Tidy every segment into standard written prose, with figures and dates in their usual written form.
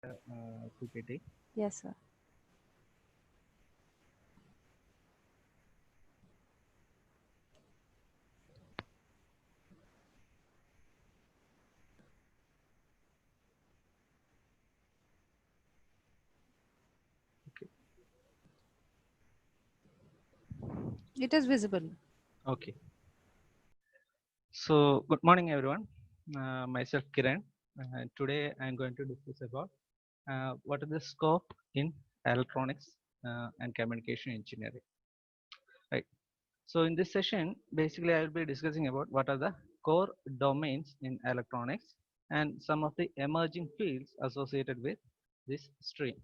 PPT. Yes, sir. Okay. It is visible. Okay. So, good morning, everyone. Myself Kiran. Today, I'm going to discuss about what is the scope in electronics and communication engineering. Right. So, in this session, basically, I will be discussing about what are the core domains in electronics and some of the emerging fields associated with this stream.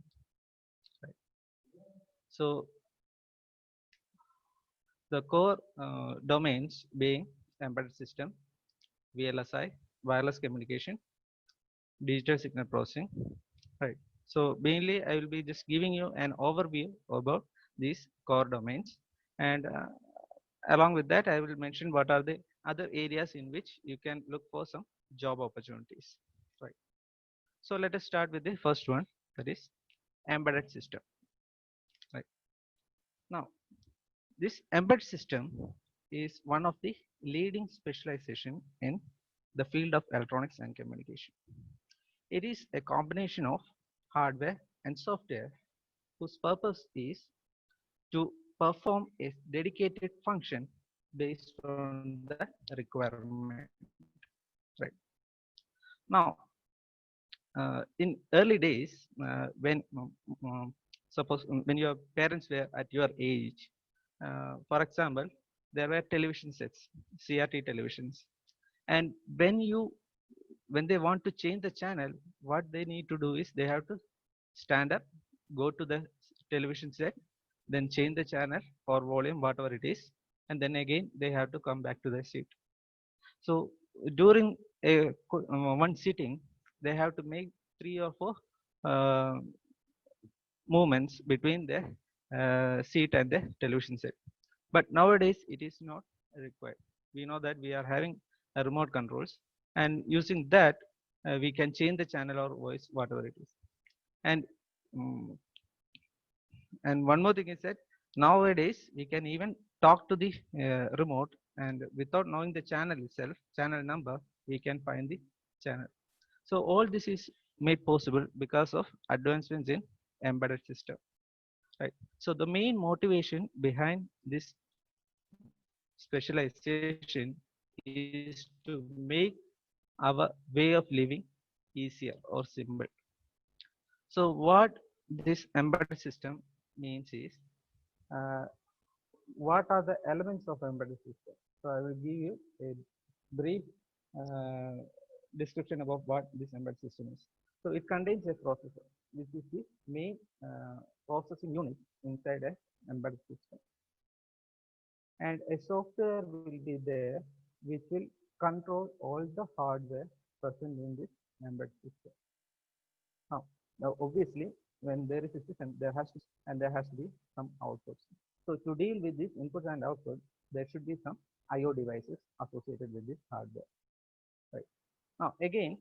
Right. So, the core domains being embedded system, VLSI, wireless communication, digital signal processing, right? So mainly I will be just giving you an overview about these core domains, and along with that I will mention what are the other areas in which you can look for some job opportunities, right? So let us start with the first one, that is embedded system, right? Now this embedded system is one of the leading specialization in the field of electronics and communication. It is a combination of hardware and software whose purpose is to perform a dedicated function based on the requirement. Right. Now, in early days, when suppose when your parents were at your age, for example, there were television sets, CRT televisions, and when they want to change the channel, what they need to do is they have to stand up, go to the television set, then change the channel or volume, whatever it is, and then again they have to come back to the seat. So during one sitting, they have to make 3 or 4 uh, movements between the seat and the television set. But nowadays it is not required. We know that we are having remote controls, and using that we can change the channel or voice, whatever it is. And mm, and one more thing is that nowadays we can even talk to the remote, and without knowing the channel itself, channel number, we can find the channel. So all this is made possible because of advancements in embedded system, right? So the main motivation behind this specialization is to make our way of living easier or simple. So what this embedded system means is, uh, what are the elements of embedded system? So I will give you a brief uh, description about what this embedded system is. So it contains a processor, which is the main processing unit inside a embedded system, and a software will be there which will control all the hardware present in this embedded system. Now, obviously, when there is a system, there has to be some outputs. So to deal with this input and output, there should be some I/O devices associated with this hardware. Right. Now, again,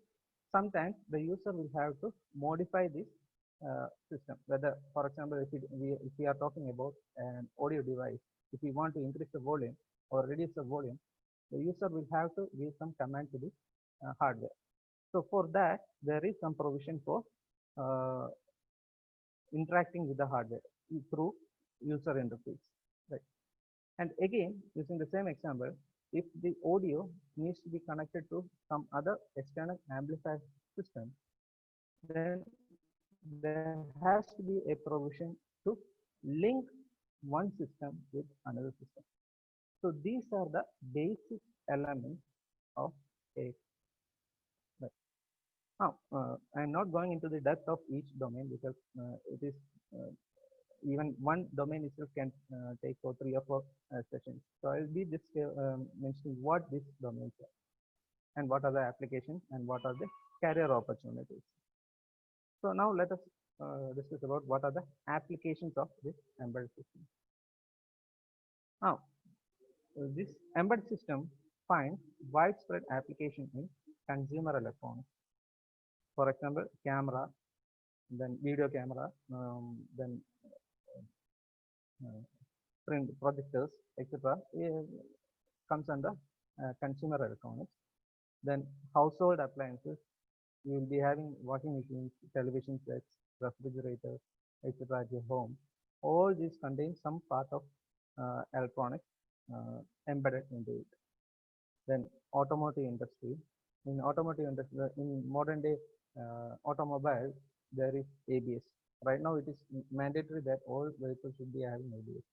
sometimes the user will have to modify this system. Whether, for example, if we are talking about an audio device, if we want to increase the volume or reduce the volume, the user will have to give some command to this hardware. So for that, there is some provision for uh, interacting with the hardware through user interface, right? And again, using the same example, if the audio needs to be connected to some other external amplifier system, then there has to be a provision to link one system with another system. So these are the basic elements of a. Now, I'm not going into the depth of each domain because it is uh, even one domain itself can take for 3 or 4 sessions. So I'll be just mentioning what these domains are and what are the applications and what are the career opportunities. So now let us discuss about what are the applications of this embedded system. Now, this embedded system finds widespread application in consumer electronics. For example, camera, then video camera, then uh, print projectors, etc. Comes under consumer electronics. Then household appliances, you will be having washing machines, television sets, refrigerators, etc. at your home. All these contain some part of electronics embedded into it. Then automotive industry. In automotive industry, in modern day automobiles, there is ABS. Right now, it is mandatory that all vehicles should be having ABS.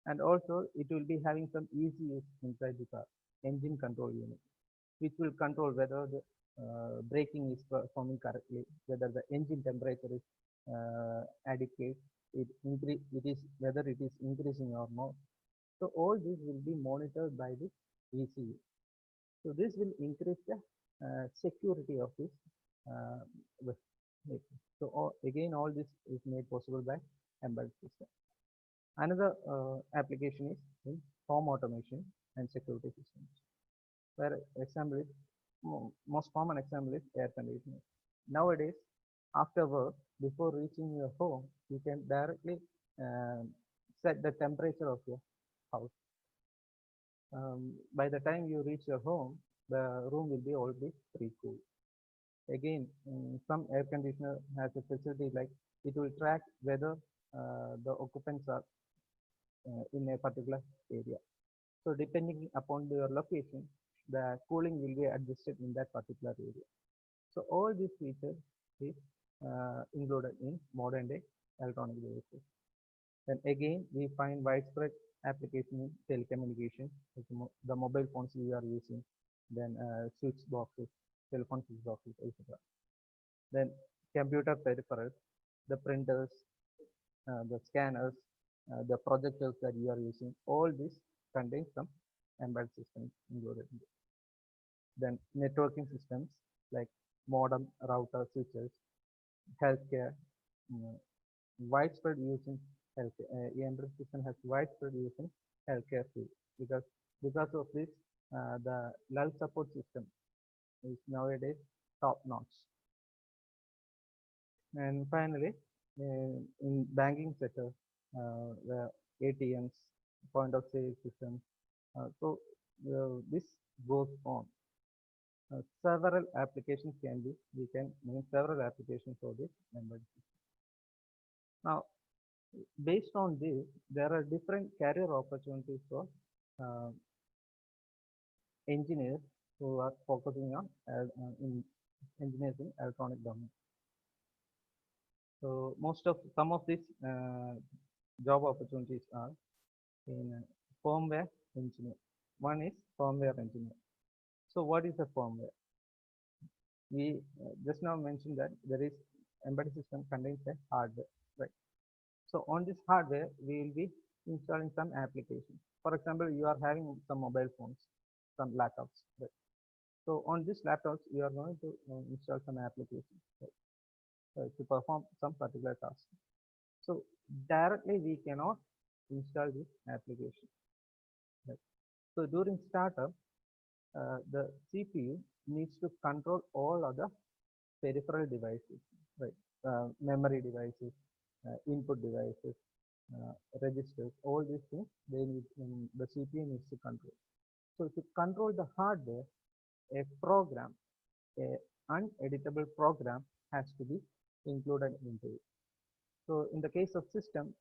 And also, it will be having some ECUs inside the car, engine control unit, which will control whether the braking is performing correctly, whether the engine temperature is adequate, it is whether it is increasing or not. So all this will be monitored by this ECU. So this will increase the security of this uh, vehicle. So again, all this is made possible by embedded system. Another application is in home automation and security systems, where example is most common example is air conditioning. Nowadays, after work, before reaching your home, you can directly uh, set the temperature of your house. By the time you reach your home, the room will be already pre-cooled. Again, some air conditioner has a facility like it will track whether the occupants are in a particular area. So depending upon your location, the cooling will be adjusted in that particular area. So all these features is included in modern day electronic devices. Then again, we find widespread application in telecommunication, like the mobile phones we are using, then switch boxes, telephone switch boxes, etc. Then computer peripherals, the printers, the scanners, the projectors that you are using, all this contains some embedded systems included in it. Then networking systems like modem, router, switches, healthcare, mm, widespread use in healthcare. Embedded system has widespread use in healthcare field because of this, the lull support system is nowadays top notch. And finally, in banking sector, the ATMs, point of sale systems. This goes on. Several applications can be, we can name several applications for this embedded system. Now, based on this, there are different career opportunities for uh, engineers who are focusing on in engineers in electronic domain. So most of some of these job opportunities are in firmware engineer. One is firmware engineer. So what is a firmware? We just now mentioned that there is embedded system contains a hardware, right? So on this hardware, we will be installing some applications. For example, you are having some mobile phones, some laptops, right? So on these laptops, you are going to install some applications, right, to perform some particular task. So directly we cannot install this application, right? So during startup, the CPU needs to control all other peripheral devices, right? Memory devices, input devices, registers, all these things they need the CPU needs to control. So to control the hardware, a program, a uneditable program has to be included into it. So in the case of system,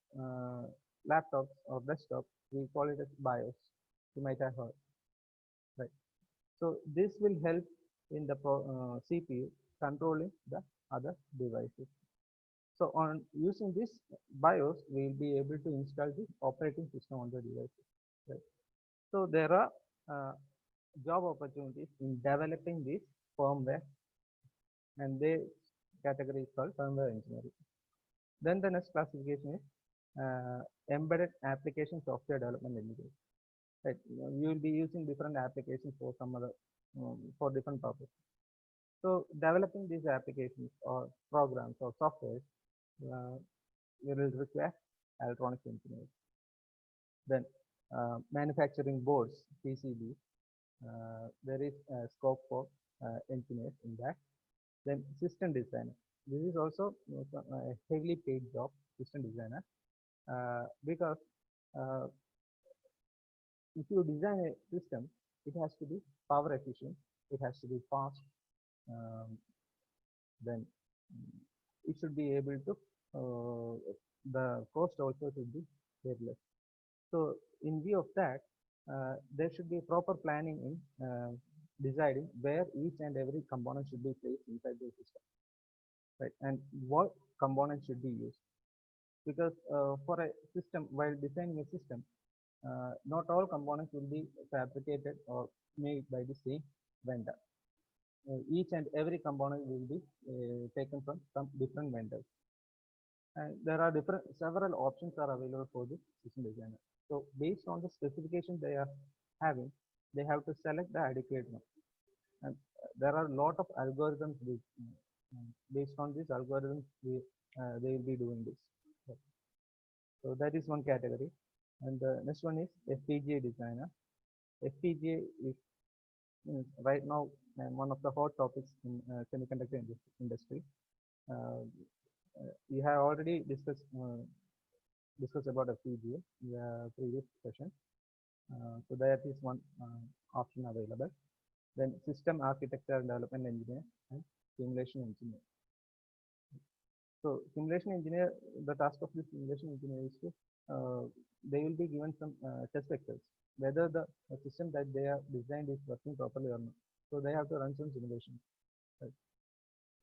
laptops or desktop, we call it as BIOS. You might have heard, right? So this will help in the CPU controlling the other devices. So on using this BIOS, we will be able to install the operating system on the devices. Right? So there are job opportunities in developing this firmware, and the category is called firmware engineering. Then the next classification is embedded application software development engineering. Right? You will be using different applications for some other for different purposes. So developing these applications or programs or software, you will require electronics engineers. Then manufacturing boards, PCB, there is a scope for engineers in that. Then system design. This is also a heavily paid job, system designer, because uh, if you design a system, it has to be power efficient, it has to be fast, um, then it should be able to, the cost also should be very less. So in view of that, there should be proper planning in deciding where each and every component should be placed inside the system, right? And what components should be used. Because for a system, while designing a system, not all components will be fabricated or made by the same vendor. Each and every component will be taken from some different vendors. And there are different several options are available for the system designer. So based on the specification they are having, they have to select the adequate one. And there are a lot of algorithms based on these algorithms they will be doing this. So that is one category. And the next one is FPGA designer. FPGA is right now one of the hot topics in semiconductor industry. Uh, we have already discussed about FPGA in the previous session. So that is one option available. Then system architecture and development engineer and simulation engineer. So simulation engineer, the task of this simulation engineer is to, they will be given some test vectors, whether the system that they have designed is working properly or not. So they have to run some simulation. Right?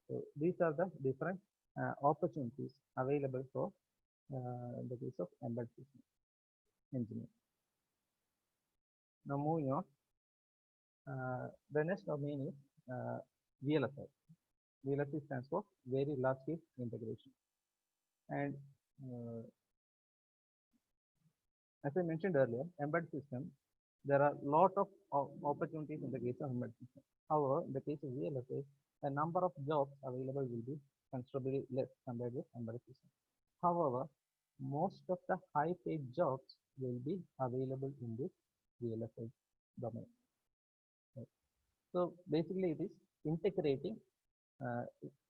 So these are the different opportunities available for the case of embedded system engineer. Now moving on, the next domain is VLSI. VLSI stands for Very Large Scale Integration. And as I mentioned earlier, embedded system, there are a lot of opportunities in the case of embedded system. However, in the case of VLSI, the number of jobs available will be considerably less compared with embedded system. However, most of the high-paid jobs will be available in this VLSI domain. Right. So basically, it is integrating.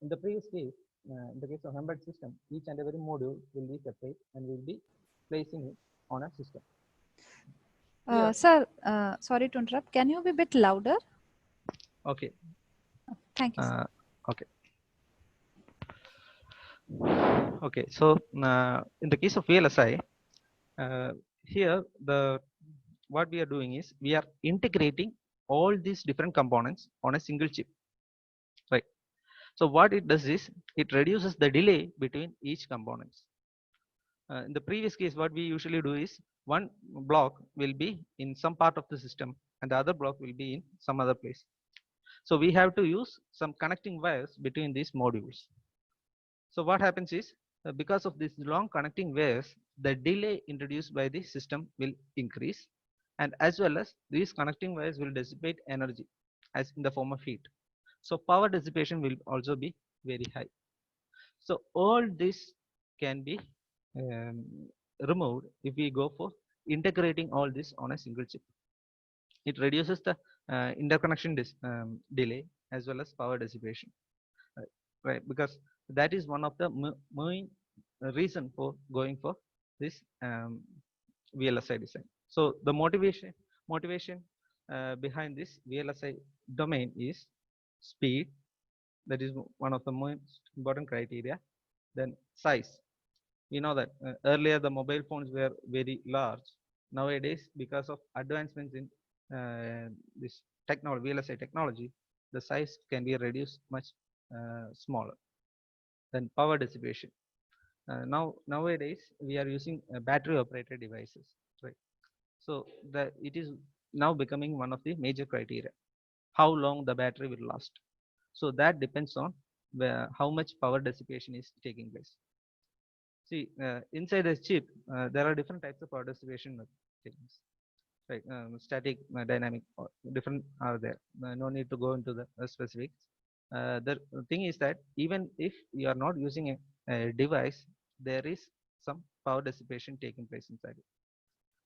In the previous case, in the case of embedded system, each and every module will be separate and will be placing it on a system. Here, Sir, sorry to interrupt. Can you be a bit louder? okay. Thank you, sir. Okay. Okay. So in the case of VLSI, here what we are doing is we are integrating all these different components on a single chip, right? So what it does is it reduces the delay between each components. In the previous case, what we usually do is one block will be in some part of the system and the other block will be in some other place. So we have to use some connecting wires between these modules. So what happens is because of these long connecting wires, the delay introduced by the system will increase, and as well as these connecting wires will dissipate energy as in the form of heat. So power dissipation will also be very high. So all this can be um, removed if we go for integrating all this on a single chip. It reduces the interconnection delay as well as power dissipation, right? Because that is one of the main reason for going for this VLSI design. So the motivation behind this VLSI domain is speed. That is one of the most important criteria. Then size. We know that earlier the mobile phones were very large. Nowadays, because of advancements in this technology, VLSI technology, the size can be reduced much smaller. Then power dissipation. Nowadays we are using battery operated devices, right? So it is now becoming one of the major criteria, how long the battery will last. So that depends on how much power dissipation is taking place. See, inside the chip, there are different types of power dissipation things, right? Static, dynamic, different are there. No need to go into the specifics. The thing is that even if you are not using a device, there is some power dissipation taking place inside it.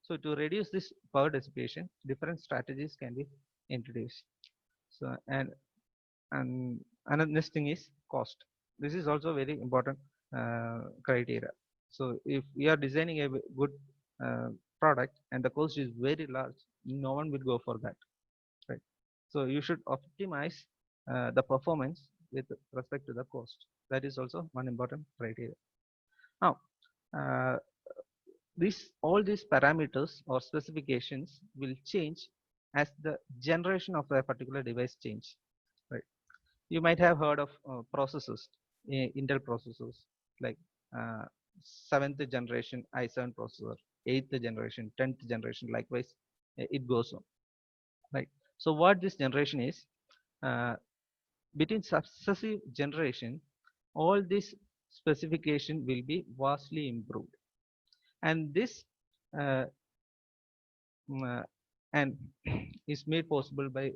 So to reduce this power dissipation, different strategies can be introduced. So and another next thing is cost. This is also very important criteria. So if we are designing a good uh, product and the cost is very large, no one will go for that, right? So you should optimize the performance with respect to the cost. That is also one important criteria. Now, uh, all these parameters or specifications will change as the generation of a particular device change, right? You might have heard of processors, Intel processors, like uh, 7th generation i7 processor, 8th generation, 10th generation, likewise it goes on, right? So what this generation is, uh, between successive generation, all this specification will be vastly improved, and this uh, uh, and is made possible by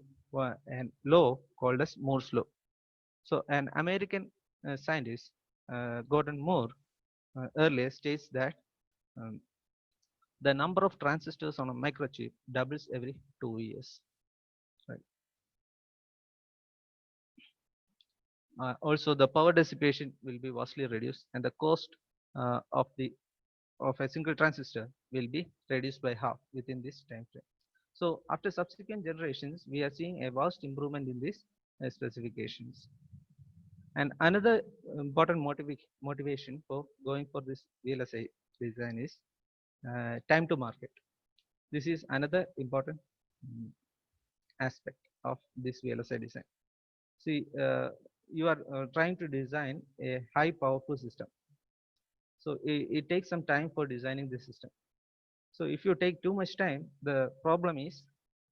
an law called as Moore's law. So an American scientist, Gordon Moore, earlier states that um, the number of transistors on a microchip doubles every 2 years. Right. Also, the power dissipation will be vastly reduced, and the cost of a single transistor will be reduced by half within this time frame. So after subsequent generations, we are seeing a vast improvement in these specifications. And another important motivation for going for this VLSI design is time to market. This is another important mm, aspect of this VLSI design. See, you are trying to design a high powerful system. So it takes some time for designing the system. So if you take too much time, the problem is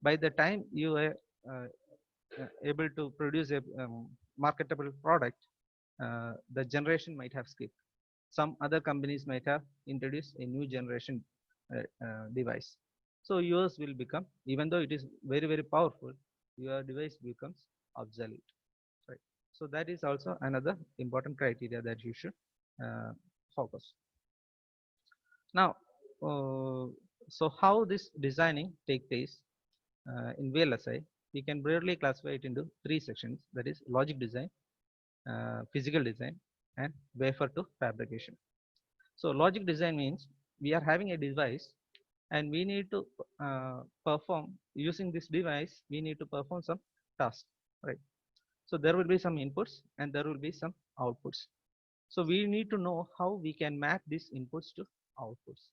by the time you are uh, able to produce a marketable product, the generation might have skipped. Some other companies might have introduced a new generation device. So yours will become, even though it is very, very powerful, your device becomes obsolete. Right. So that is also another important criteria that you should uh, focus. Now, uh, so how this designing take place in VLSI? We can broadly classify it into three sections. That is logic design, physical design, and wafer to fabrication. So logic design means we are having a device and we need to perform using this device. We need to perform some tasks, right? So there will be some inputs and there will be some outputs. So we need to know how we can map these inputs to outputs.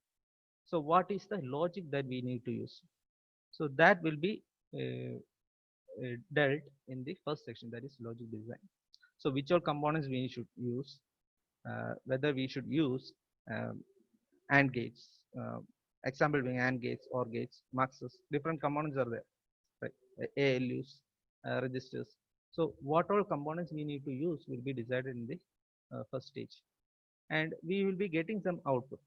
So what is the logic that we need to use? So that will be dealt in the first section, that is logic design. So which all components we should use, whether we should use um, AND gates, example being AND gates, OR gates, muxes, different components are there, right? ALUs, registers. So what all components we need to use will be decided in the first stage, and we will be getting some output.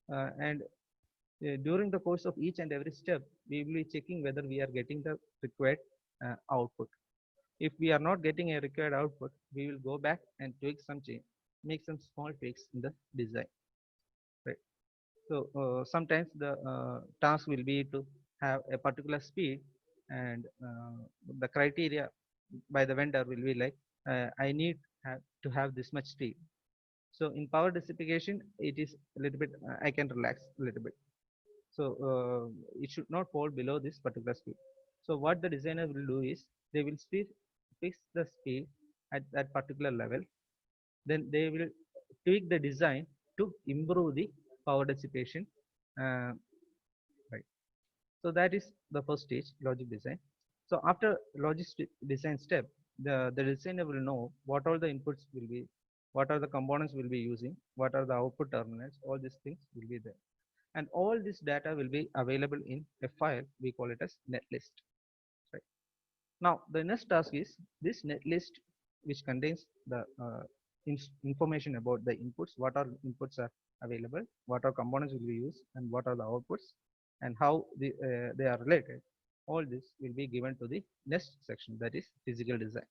And during the course of each and every step, we will be checking whether we are getting the required output. If we are not getting a required output, we will go back and tweak some change, make some small tweaks in the design. Right. So sometimes the task will be to have a particular speed, and the criteria by the vendor will be like, I need to have this much speed. So in power dissipation, it is a little bit, I can relax a little bit. So it should not fall below this particular speed. So what the designer will do is they will fix the speed at that particular level. Then they will tweak the design to improve the power dissipation. Uh, right. So that is the first stage, logic design. So after design step, the designer will know what all the inputs will be, what are the components will be using, what are the output terminals, all these things will be there. And all this data will be available in a file, we call it as netlist. Right. Now the next task is this netlist, which contains the information about the inputs, what are inputs are available, what are components will be used, and what are the outputs, and how they are related. All this will be given to the next section, that is physical design.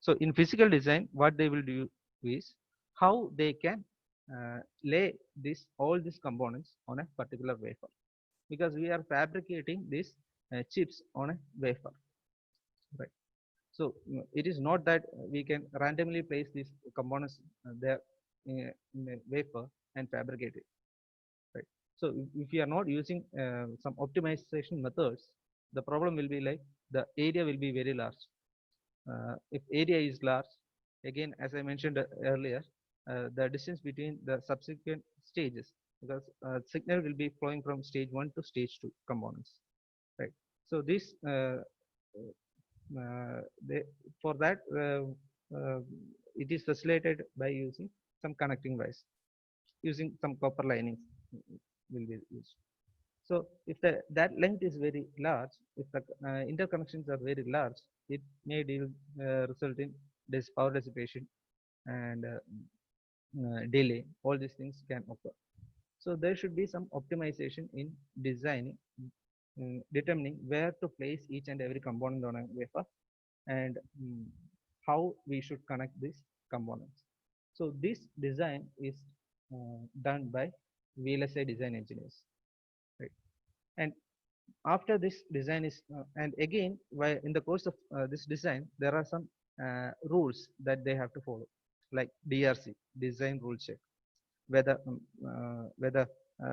So in physical design, what they will do is how they can lay all these components on a particular wafer, because we are fabricating these chips on a wafer, right? So it is not that we can randomly place these components there in a wafer and fabricate it, right? So if you are not using some optimization methods, the problem will be like the area will be very large. If area is large, again, as I mentioned earlier, the distance between the subsequent stages, because signal will be flowing from stage 1 to stage 2 components, right? So this they, for that it is facilitated by using some connecting wires, using some copper linings will be used. So if that length is very large, if the interconnections are very large, it may result in this power dissipation and delay. All these things can occur. So there should be some optimization in designing, determining where to place each and every component on a wafer, and how we should connect these components. So this design is done by VLSI design engineers, right? And after this design is and again, while in the course of this design, there are some rules that they have to follow, like DRC, design rule check, whether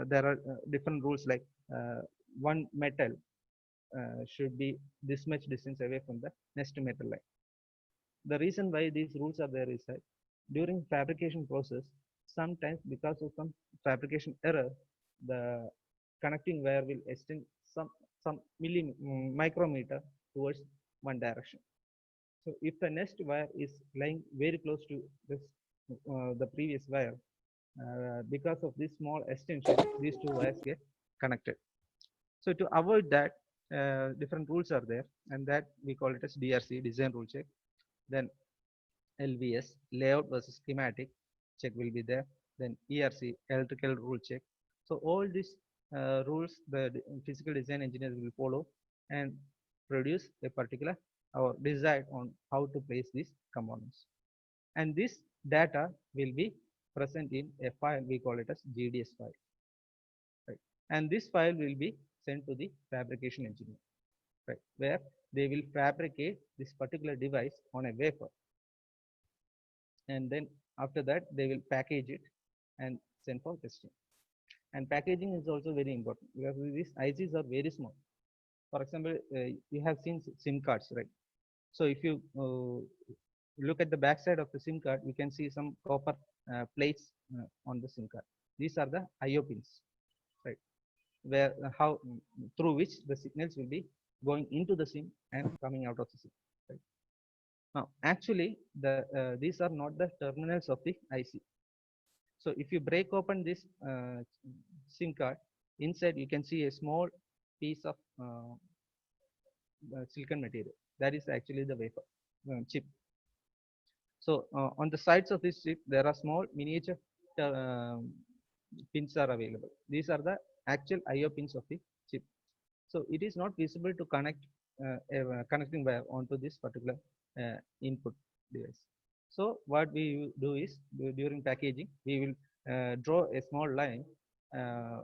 there are different rules like one metal should be this much distance away from the next metal line. The reason why these rules are there is that during fabrication process, sometimes because of some fabrication error, the connecting wire will extend some micrometer towards one direction. So if the next wire is lying very close to this the previous wire, because of this small extension, these two wires get connected. So to avoid that, different rules are there, and that we call it as DRC, design rule check. Then LVS, layout versus schematic check will be there. Then ERC, electrical rule check. So all these rules the physical design engineers will follow and produce a particular or decide on how to place these components. And this data will be present in a file, we call it as GDS file, right? And this file will be sent to the fabrication engineer, right, where they will fabricate this particular device on a wafer, and then after that they will package it and send for testing. And packaging is also very important because these ICs are very small. For example, you have seen SIM cards, right? So if you look at the back side of the SIM card, you can see some copper plates on the SIM card. These are the IO pins, right? Where how through which the signals will be going into the SIM and coming out of the SIM, right? Now, actually, these are not the terminals of the IC. So if you break open this SIM card, inside you can see a small piece of silicon material. That is actually the wafer chip. So on the sides of this chip, there are small miniature pins are available. These are the actual IO pins of the chip. So it is not visible to connect a connecting wire onto this particular input device. So what we do is during packaging, we will draw a small line uh,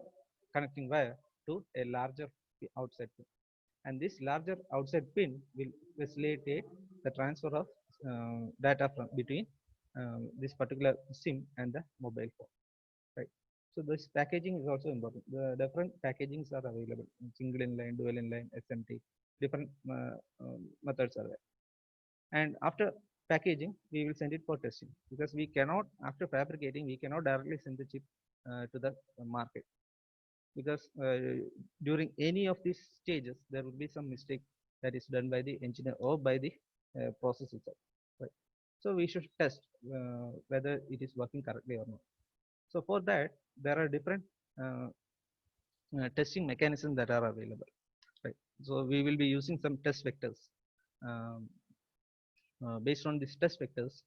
connecting wire to a larger outside pin, and this larger outside pin will facilitate the transfer of data from between this particular SIM and the mobile phone, right? So this packaging is also important. The different packagings are available: single inline, dual inline, SMT. Different methods are there. And after packaging, we will send it for testing, because we cannot, after fabricating, we cannot directly send the chip to the market, because during any of these stages there will be some mistake that is done by the engineer or by the process itself, right? So we should test whether it is working correctly or not. So for that, there are different uh, testing mechanisms that are available, right? So we will be using some test vectors. um, Based on these test vectors,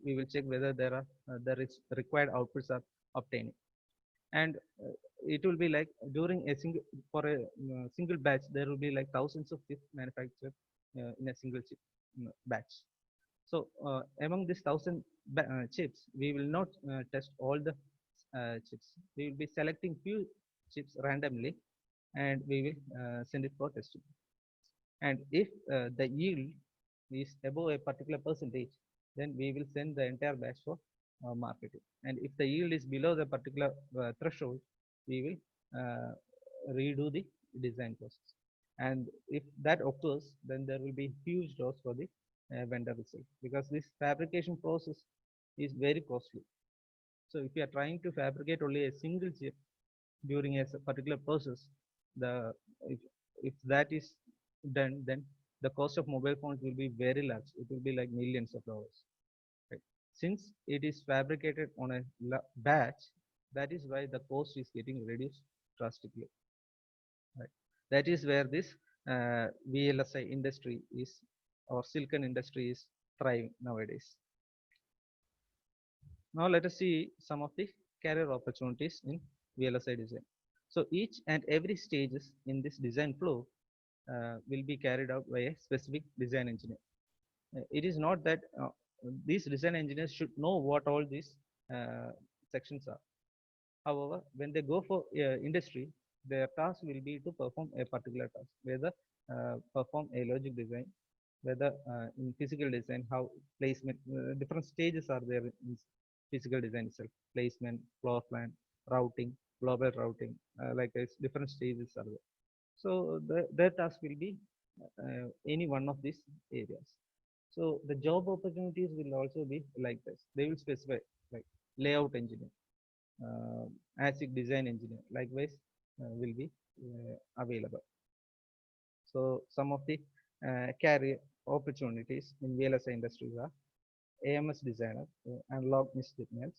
we will check whether there is required outputs are obtained. And it will be like during a single, for a single batch, there will be like thousands of chips manufactured in a single chip batch. So among these chips, we will not test all the chips. We will be selecting few chips randomly, and we will send it for testing. And if the yield is above a particular percentage, then we will send the entire batch for marketing. And if the yield is below the particular threshold, we will redo the design process. And if that occurs, then there will be huge loss for the vendor itself, because this fabrication process is very costly. So if you are trying to fabricate only a single chip during a particular process, the if, if that is done, then the cost of mobile phones will be very large. It will be like millions of dollars. Right? Since it is fabricated on a batch, that is why the cost is getting reduced drastically. Right? That is where this VLSI industry is, or silicon industry is thriving nowadays. Now let us see some of the career opportunities in VLSI design. So each and every stages in this design flow will be carried out by a specific design engineer. It is not that these design engineers should know what all these sections are. However, when they go for industry, their task will be to perform a particular task, whether perform a logic design, whether in physical design, how placement, different stages are there in physical design itself, placement, floor plan, routing, global routing, like this, different stages are there. So their task will be any one of these areas. So the job opportunities will also be like this. They will specify like layout engineer, ASIC design engineer, likewise will be available. So some of the career opportunities in VLSI industries are AMS designer, analog mixed signals.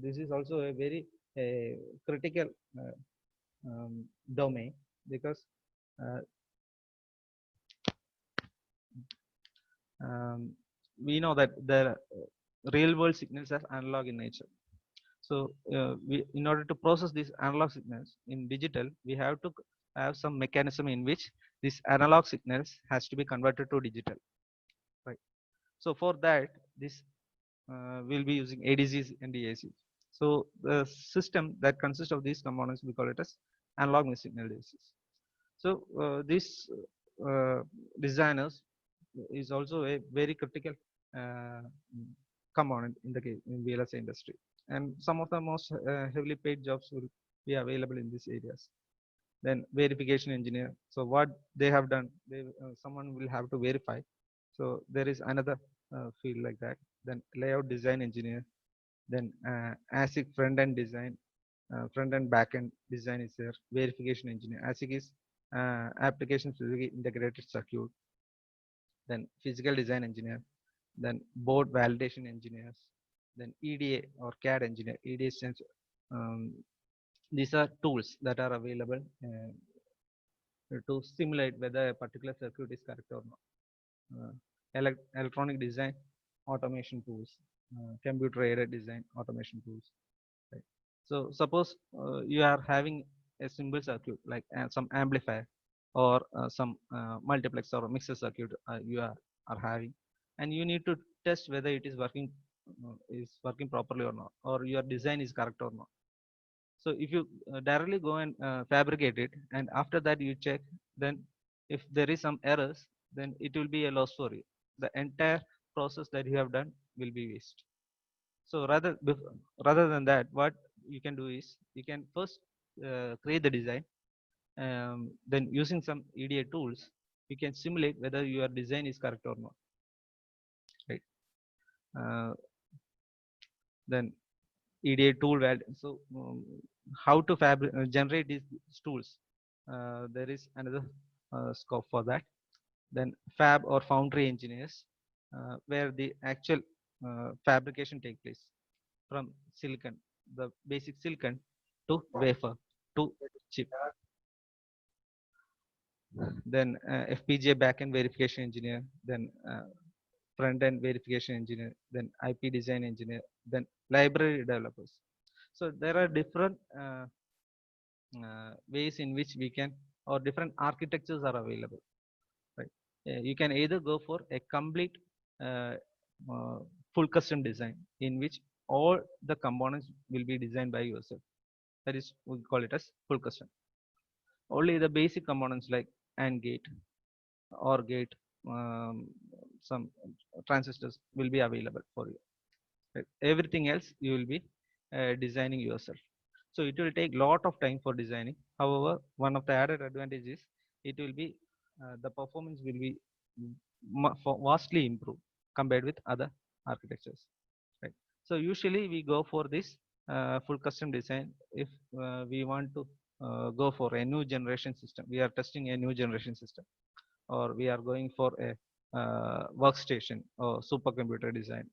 This is also a very critical domain, because uh, we know that the real world signals are analog in nature. So in order to process these analog signals in digital, we have to have some mechanism in which this analog signals has to be converted to digital, right? So for that, this we'll be using ADCs and DACs. So the system that consists of these components, we call it as analog mixed signal DACs. So these designers is also a very critical uh, component in the in VLSI industry, and some of the most heavily paid jobs will be available in these areas. Then verification engineer. So what they have done, someone will have to verify. So there is another field like that. Then layout design engineer. Then ASIC front end design, front end back end design is there. Verification engineer. ASIC is application physical integrated circuit. Then physical design engineer. Then board validation engineers. Then EDA or CAD engineer. EDA stands. These are tools that are available to simulate whether a particular circuit is correct or not. Electronic design automation tools, computer aided design automation tools. Right? So suppose you are having a simple circuit like some amplifier or some multiplex or mixer circuit are having, and you need to test whether it is working properly or not, or your design is correct or not. So if you directly go and fabricate it, and after that you check, then if there is some errors, then it will be a loss for you. The entire process that you have done will be waste. So rather than that, what you can do is you can first create the design. Then using some EDA tools, you can simulate whether your design is correct or not. Right. Then EDA tool value. So how to generate these tools? There is another scope for that. Then fab or foundry engineers, where the actual fabrication take place from silicon, the basic silicon to wafer to chip. Then FPGA backend verification engineer, then front end verification engineer, then IP design engineer, then library developers. So there are different ways in which we can, or different architectures are available, right? You can either go for a complete uh, uh, full custom design in which all the components will be designed by yourself. That is, we call it as full custom. Only the basic components like AND gate, OR gate, um, some transistors will be available for you. Right? Everything else you will be designing yourself. So it will take lot of time for designing. However, one of the added advantages, it will be the performance will be vastly improved compared with other architectures. Right. So usually we go for this full custom design if we want to go for a new generation system. We are testing a new generation system, or we are going for a workstation or supercomputer design.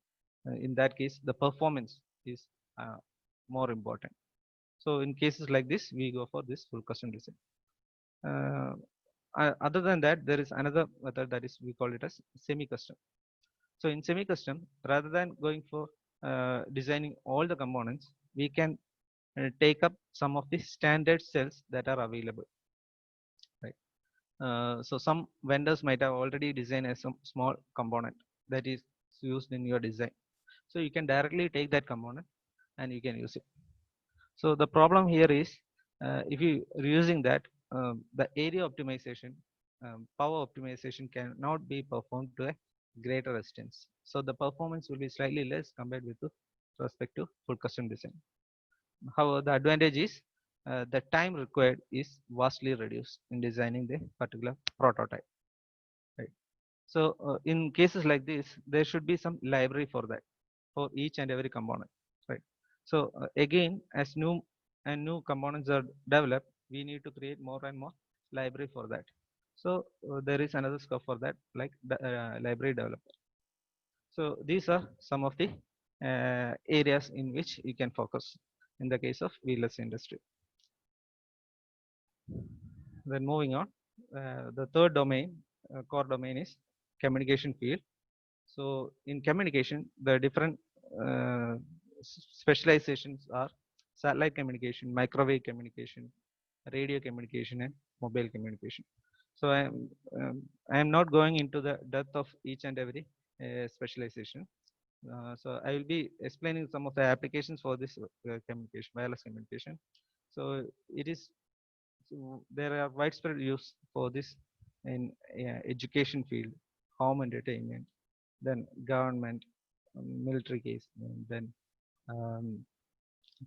In that case, the performance is more important. So in cases like this, we go for this full custom design. Other than that, there is another method that is we call it as semi-custom. So in semi-custom, rather than going for designing all the components, we can take up some of the standard cells that are available. Right. So some vendors might have already designed a some small component that is used in your design. So you can directly take that component and you can use it. So the problem here is if you are using that, the area optimization, power optimization cannot be performed to a greater extent. So the performance will be slightly less compared with respect to full custom design. However, the advantage is the time required is vastly reduced in designing the particular prototype. Right. So in cases like this, there should be some library for that, for each and every component. Right. So again, as new components are developed, we need to create more and more library for that. So there is another scope for that, like the library developer. So these are some of the areas in which you can focus in the case of wheelless industry. Then moving on, the third domain, core domain is communication field. So in communication, the different uh, specializations are satellite communication, microwave communication, radio communication, and mobile communication. So I am not going into the depth of each and every specialization. So I will be explaining some of the applications for this communication, wireless communication. So it is, so there are widespread use for this in education field, home entertainment, then government, military case, and then um,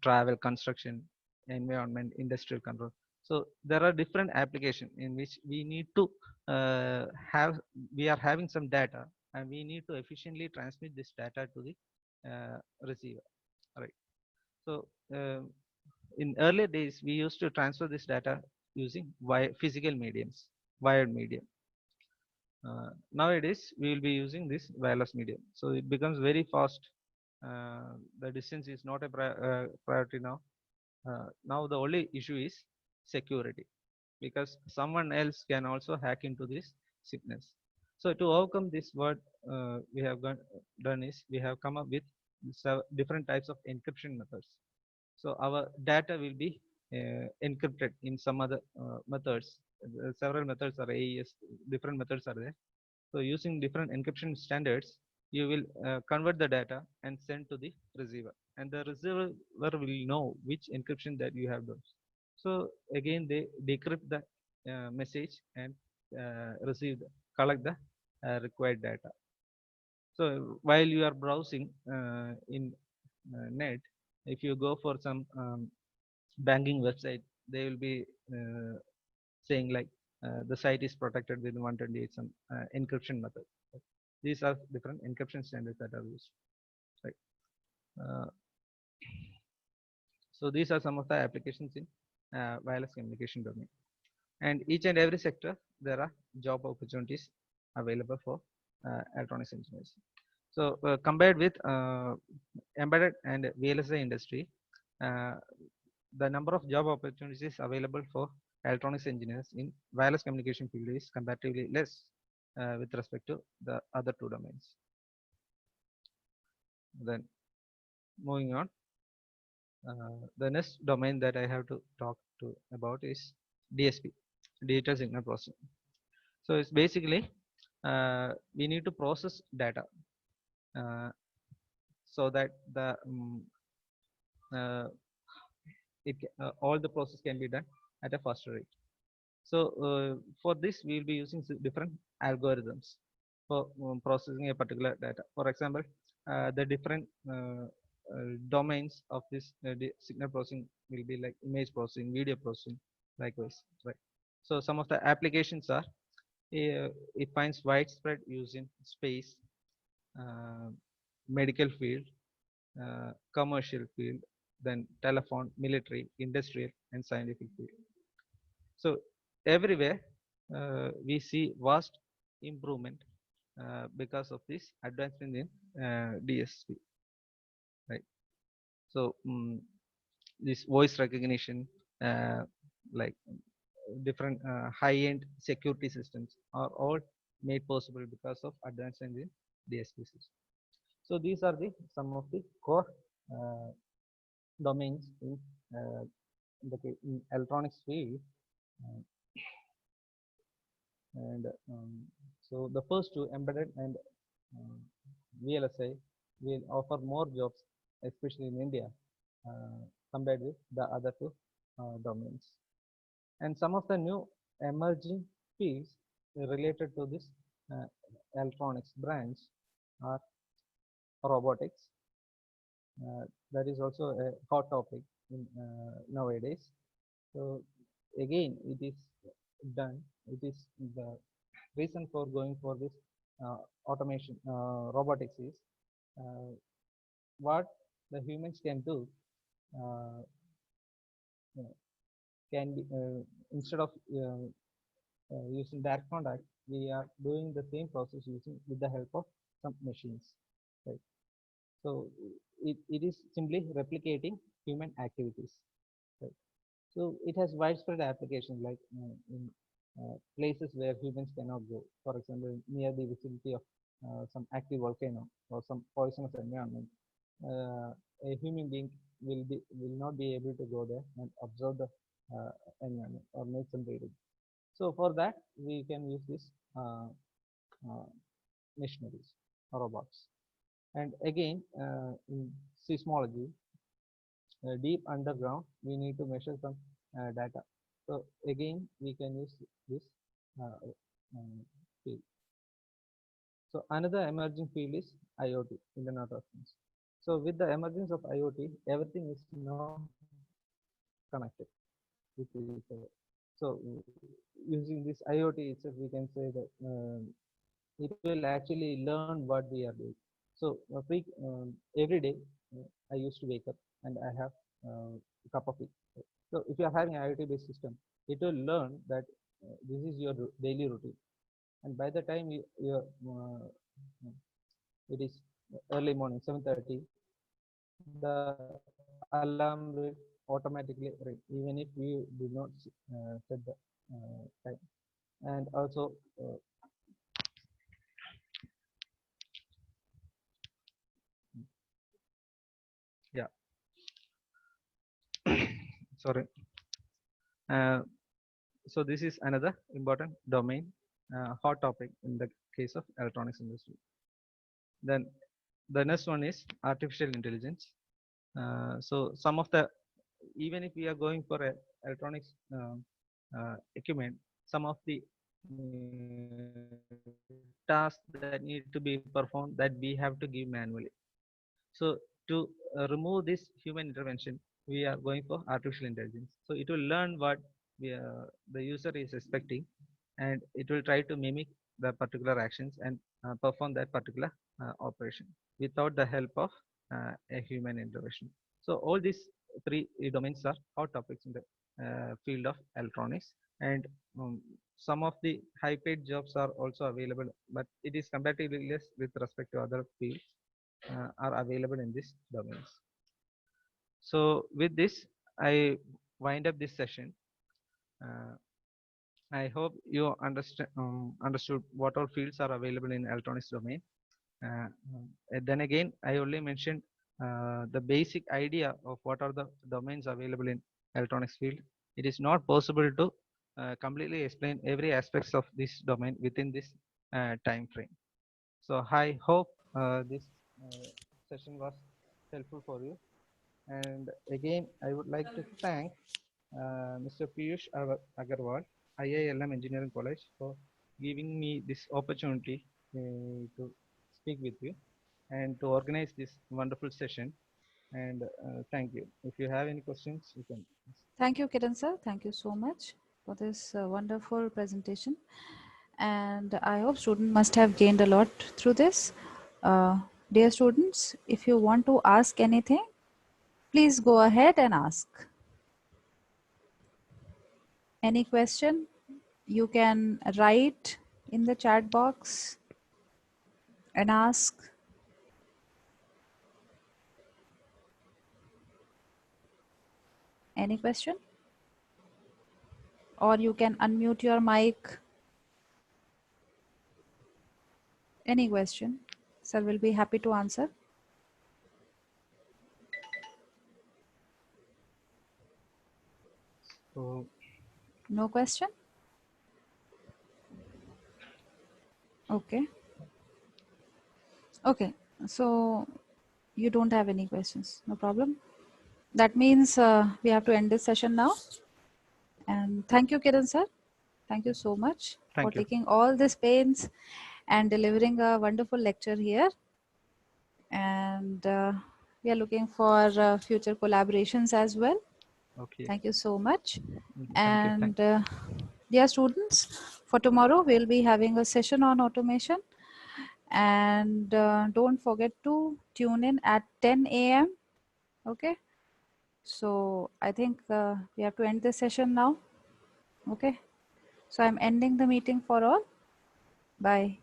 travel, construction, environment, industrial control. So there are different applications in which we need to we are having some data, and we need to efficiently transmit this data to the receiver. Right. So in earlier days, we used to transfer this data using physical mediums, wired medium. Nowadays, we will be using this wireless medium. So it becomes very fast. The distance is not a priority now. Now the only issue is security, because someone else can also hack into this signals. So to overcome this, what we have done is we have come up with different types of encryption methods. So our data will be encrypted in some other methods. Several methods are AES, different methods are there. So using different encryption standards, you will convert the data and send to the receiver, and the receiver will know which encryption that you have done. So again, they decrypt the message and collect the required data. So while you are browsing in net, if you go for some banking website, they will be saying like the site is protected with 128 some encryption method. These are different encryption standards that are used. Right. Uh, so these are some of the applications in wireless communication domain. And each and every sector, there are job opportunities available for electronics engineers. So compared with embedded and VLSI industry, uh, the number of job opportunities available for electronics engineers in wireless communication field is comparatively less with respect to the other two domains. Then moving on, the next domain that I have to talk to about is DSP, digital signal processing. So it's basically we need to process data uh, so that the all the process can be done at a faster rate. So for this, we will be using different algorithms. for processing a particular data. For example, the different domains of this signal processing will be like image processing, video processing, likewise, right? So some of the applications are it finds widespread use in space, uh, medical field, commercial field, then telephone, military, industrial, and scientific field. So everywhere we see vast improvement because of this advancement in DSP, right? So this voice recognition, like different high-end security systems, are all made possible because of advancement in DSP system. So these are the some of the core uh, domains in electronics field. Uh, and so the first two, embedded and um, VLSI, will offer more jobs, especially in India, uh, compared with the other two domains. And some of the new emerging fields related to this uh, electronics branch are robotics. That is also a hot topic in, nowadays. So again, it is done. It is the reason for going for this automation robotics is uh, what the humans can do uh, can be instead of using direct contact, we are doing the same process using with the help of some machines, right? So it is simply replicating human activities, right? So it has widespread application like in places where humans cannot go. For example, near the vicinity of some active volcano or some poisonous environment, uh, a human being will not be able to go there and observe the uh, environment or make some reading. So for that, we can use this uh, machineries or robots. And again, in seismology, deep underground, we need to measure some data. So again, we can use this uh, field. So another emerging field is IoT, Internet of Things. So with the emergence of IoT, everything is now connected with each other. So using this IoT itself, we can say that it will actually learn what we are doing. So every day I used to wake up and I have a cup of tea. So if you are having an IoT based system, it will learn that this is your daily routine, and by the time it is early morning 7:30, the alarm will automatically ring even if you do not set the time. And also yeah, sorry. Uh, so this is another important domain, hot topic in the case of electronics industry. Then the next one is artificial intelligence. So some of the, even if we are going for a electronics equipment, some of the tasks that need to be performed that we have to give manually. So to remove this human intervention, we are going for artificial intelligence. So it will learn what the user is expecting, and it will try to mimic the particular actions and perform that particular operation without the help of a human intervention. So all these three domains are hot topics in the field of electronics, and some of the high paid jobs are also available, but it is comparatively less with respect to other fields are available in these domains. So with this, I wind up this session. Uh, I hope you understood what all fields are available in electronics domain. Then again, I only mentioned the basic idea of what are the domains available in electronics field. It is not possible to completely explain every aspects of this domain within this time frame. So I hope this session was helpful for you. And again, I would like to thank Mr. Piyush Agarwal, IILM Engineering College, for giving me this opportunity to speak with you and to organize this wonderful session. And thank you. If you have any questions, you can. Thank you, Kiran sir. Thank you so much for this wonderful presentation. And I hope students must have gained a lot through this. Dear students, if you want to ask anything, please go ahead and ask. Any question, you can write in the chat box and ask. Any question? Or you can unmute your mic. Any question, sir will be happy to answer. So, No question? Okay. Okay, so you don't have any questions, no problem. That means we have to end this session now. And thank you, Kiran sir. Thank you so much for thank you. taking all this pains and delivering a wonderful lecture here. And we are looking for future collaborations as well. Okay. Thank you so much. Thank you. And dear students, for tomorrow we'll be having a session on automation. And don't forget to tune in at 10 a.m. Okay. So I think we have to end this session now. Okay. So I'm ending the meeting for all. Bye.